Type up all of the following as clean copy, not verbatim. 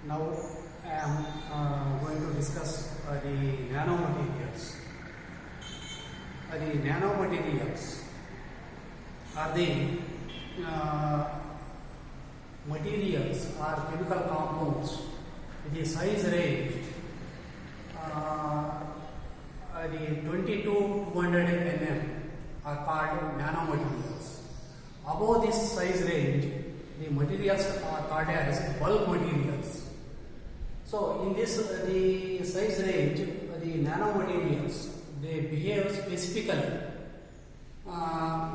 Now I am going to discuss the nanomaterials. The nanomaterials are the materials or chemical compounds. The size range the 20 to 200 nm are called nanomaterials. Above this size range, the materials are called as bulk materials. So in this the size range, the nanomaterials they behave specifically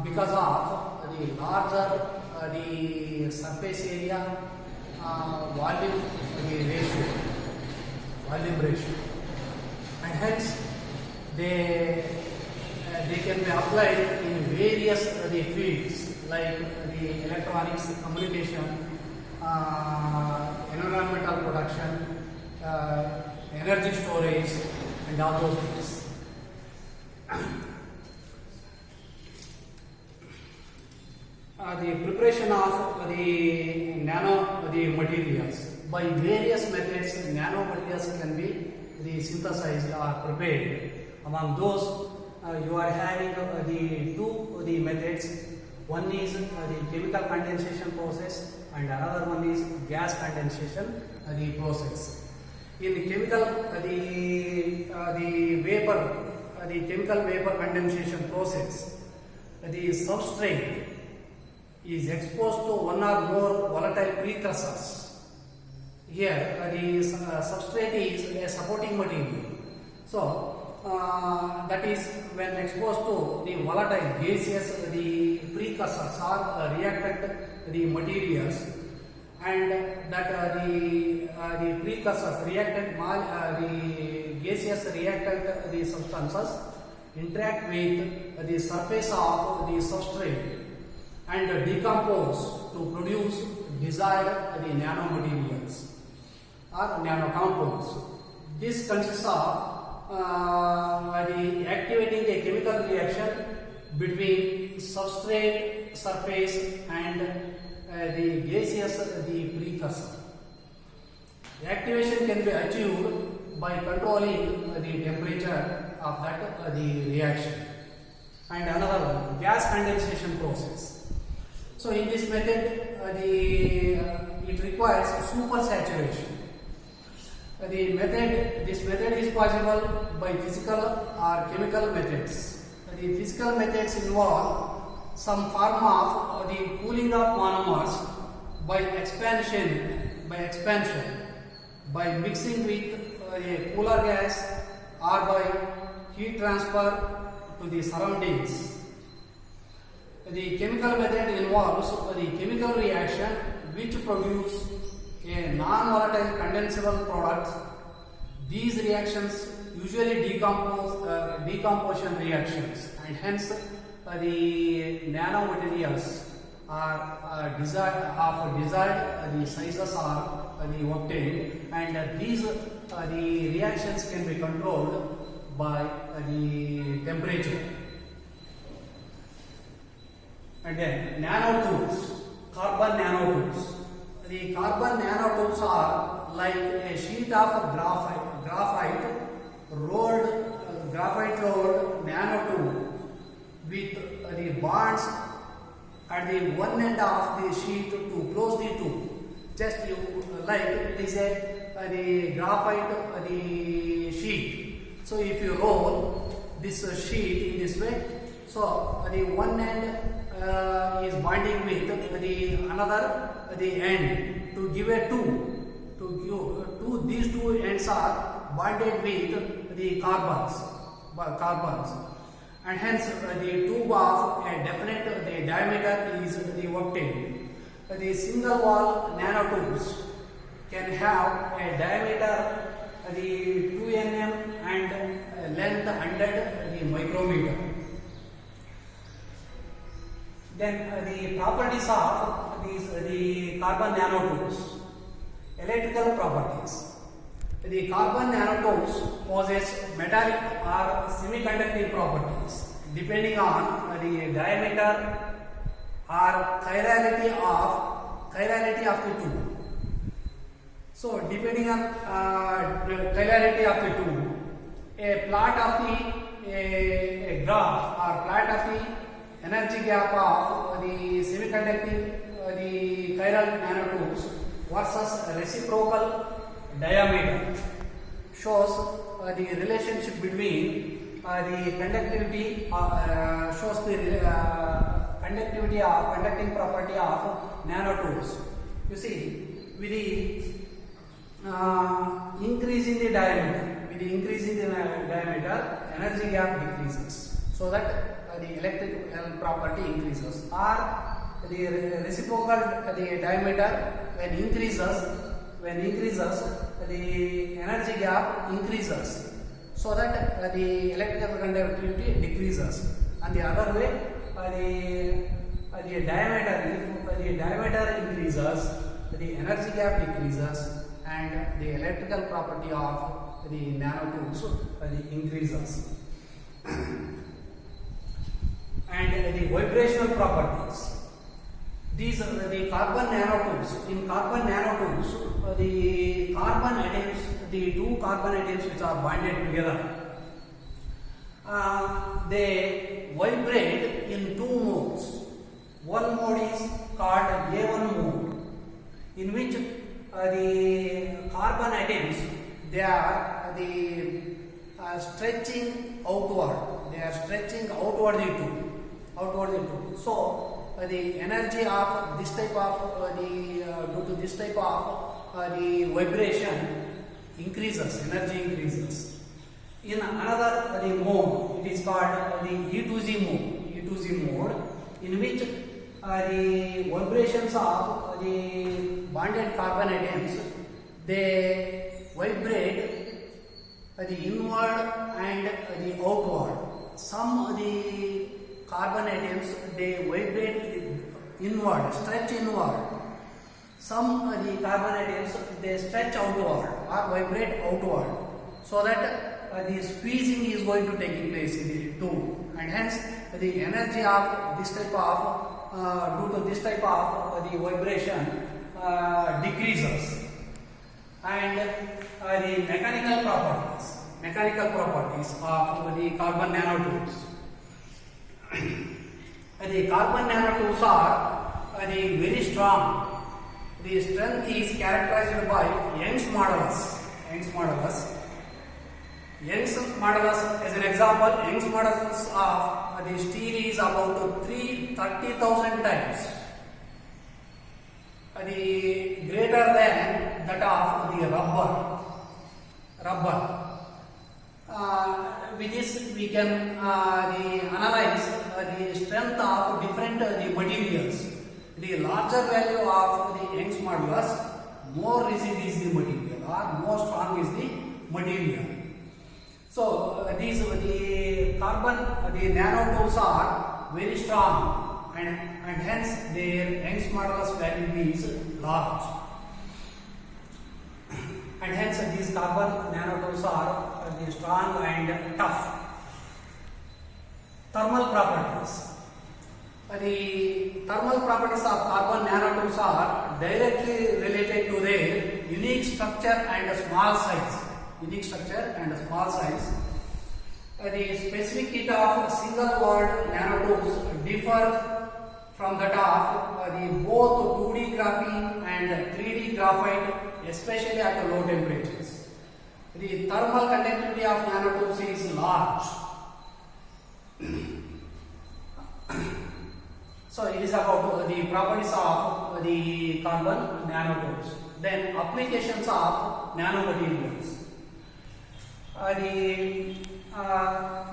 because of the larger the surface area volume ratio, and hence they can be applied in various the fields like the electronics, communication, environmental production, energy storage, and all those things. The preparation of the materials by various methods, nanomaterials can be synthesized or prepared. Among those, you are having the methods. One is the chemical condensation process, and another one is gas condensation the process. In the chemical the chemical vapor condensation process, the substrate is exposed to one or more volatile precursors. Here, the substrate is a supporting material. So, that is when exposed to the volatile gaseous the precursors or reactant the materials, and that the precursors reactant the gaseous reactant the substances interact with the surface of the substrate and decompose to produce desired the nanomaterials or nanocompounds. This consists of the activating a chemical reaction between substrate surface and the gaseous the precursor. The activation can be achieved by controlling the temperature of that the reaction. And another one, gas condensation process. So in this method, it requires supersaturation. This method is possible by physical or chemical methods. The physical methods involve some form of the cooling of monomers by expansion, by mixing with a cooler gas or by heat transfer to the surroundings. The chemical method involves the chemical reaction which produce a non-volatile condensable product. These reactions usually decomposition reactions, and hence the nanomaterials are desired the sizes are obtained, and these the reactions can be controlled by the temperature. And then nanotubes, carbon nanotubes. The carbon nanotubes are like a sheet of graphite rolled nanotube with the bonds at the one end of the sheet to close the tube. Just like it is the graphite the sheet. So if you roll this sheet in this way, so the one end is binding with the another the end to give a tube. These two ends are bonded with the carbons, and hence the tube of a definite the diameter is obtained. The single wall nanotubes can have a diameter the 2 nm and length 100 the micrometer. Then the properties of the carbon nanotubes. Electrical properties. The carbon nanotubes possess metallic or semiconducting properties depending on the diameter or chirality of the tube. So depending on the clarity of the two, a plot of the a graph or plot of the energy gap of the semiconducting the chiral nanotubes versus reciprocal diameter shows the relationship between the conductivity shows the conductivity of conducting property of nanotubes. You see, with the increase in the diameter, energy gap decreases, so that the electrical property increases, or the reciprocal the diameter when increases, the energy gap increases, so that the electrical conductivity decreases. And the other way, the diameter, if the diameter increases, the energy gap decreases, and the electrical property of the nanotubes increases. And the vibrational properties. These are the carbon nanotubes. In carbon nanotubes, the carbon atoms, the two carbon atoms which are bonded together, they vibrate in two modes. One mode is called A1 mode, in which the carbon atoms, they are stretching outward. They are stretching outwardly too. So the energy of this type of due to this type of the vibration increases. Energy increases. In another the mode, it is called the E2Z mode, in which the vibrations of the bonded carbon atoms, they vibrate the inward and the outward. Some of the carbon atoms, they vibrate inward, stretch inward. Some of the carbon atoms, they stretch outward or vibrate outward, so that the squeezing is going to take place in the two, and hence the energy of this type of due to this type of the vibration decreases. And the mechanical properties of the carbon nanotubes. The carbon nanotubes are very strong. The strength is characterized by Young's modulus. Young's modulus, as an example, Young's modulus of the steel is about 30,000 times greater than that of the rubber. With this, we can analyze the strength of different the materials. The larger value of the Young's modulus, more rigid is the material, or more strong is the material. So these the carbon, the nanotubes are very strong, and hence their Young's modulus value is large. And hence these carbon nanotubes are strong and tough. Thermal properties. The thermal properties of carbon nanotubes are directly related to their unique structure and small size. The specific heat of single-walled nanotubes differ from that of the both 2D graphene and 3D graphite, especially at low temperatures. The thermal conductivity of nanotubes is large. So it is about the properties of the carbon nanotubes. Then applications of nanomaterials. The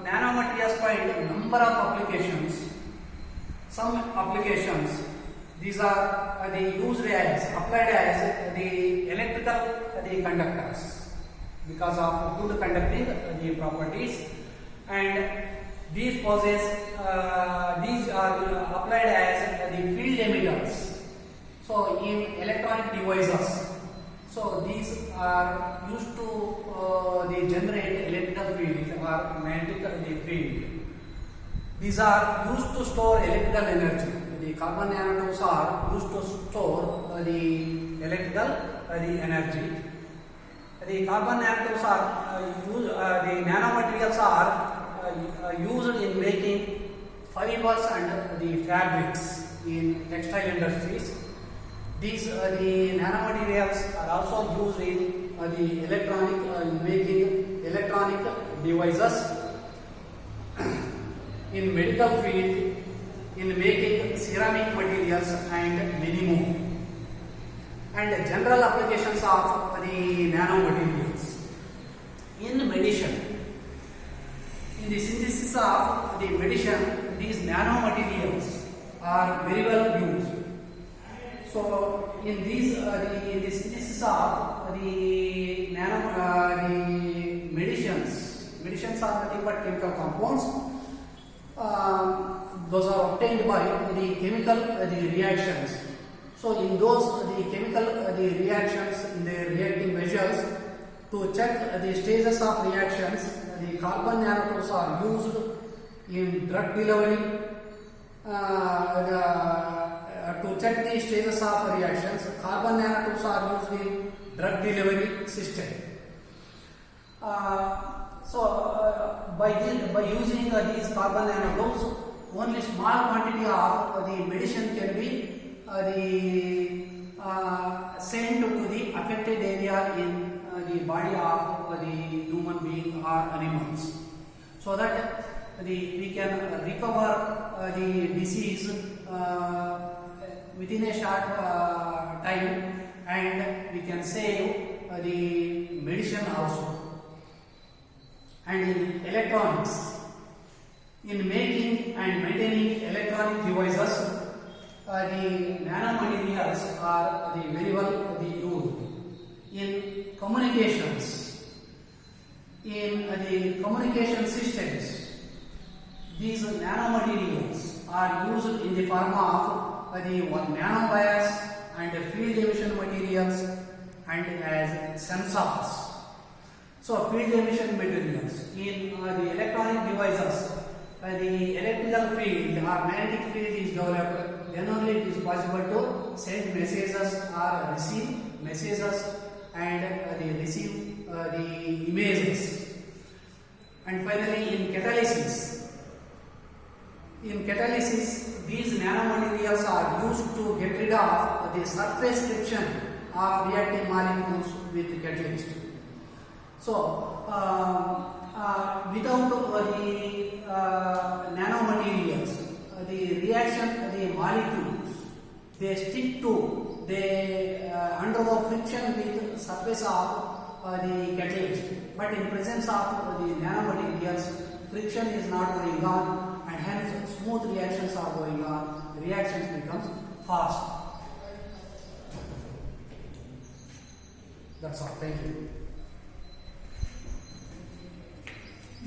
nanomaterials find number of applications. Some applications, these are used as applied as the electrical conductors because of good conducting the properties, and these are applied as the field emitters. So in electronic devices, so these are used to they generate electrical field or magnetic field. These are used to store electrical energy. The carbon nanotubes are used to store the electrical the energy. The carbon nanotubes are the nanomaterials are used in making fibers and the fabrics in textile industries. These the nanomaterials are also used in the electronic making electronic devices, in medical field, in making ceramic materials and many more. And general applications of the nanomaterials in medicine. In the synthesis of the medicine, these nanomaterials are very well used. So, in these the synthesis of the the medicines are nothing but chemical compounds. Those are obtained by the chemical the reactions. So, in those the chemical the reactions in the reacting vessels, to check the stages of reactions, the carbon nanotubes are used in drug delivery. To check the stages of reactions, carbon nanotubes are used in drug delivery system. By using these carbon nanotubes, only small quantity of the medicine can be sent to the affected area in the body of the human being or animals, so that we can recover the disease within a short time, and we can save the medicine also. And in electronics, in making and maintaining electronic devices, the nanomaterials are very well used. In communications, in the communication systems, these nanomaterials are used in the form of the nanowires and field emission materials and as sensors. So, field emission materials in the electronic devices, the electrical field or magnetic field is developed, then only it is possible to send messages or receive messages and they receive the images. And finally, in catalysis, these nanomaterials are used to get rid of the surface friction of reacting molecules with the catalyst. So, without the nanomaterials, the reaction, the molecules, they stick to, they undergo friction with surface of the catalyst. But in presence of the nanomaterials, friction is not going on, and hence smooth reactions are going on. Reactions becomes fast. That's all. Thank you.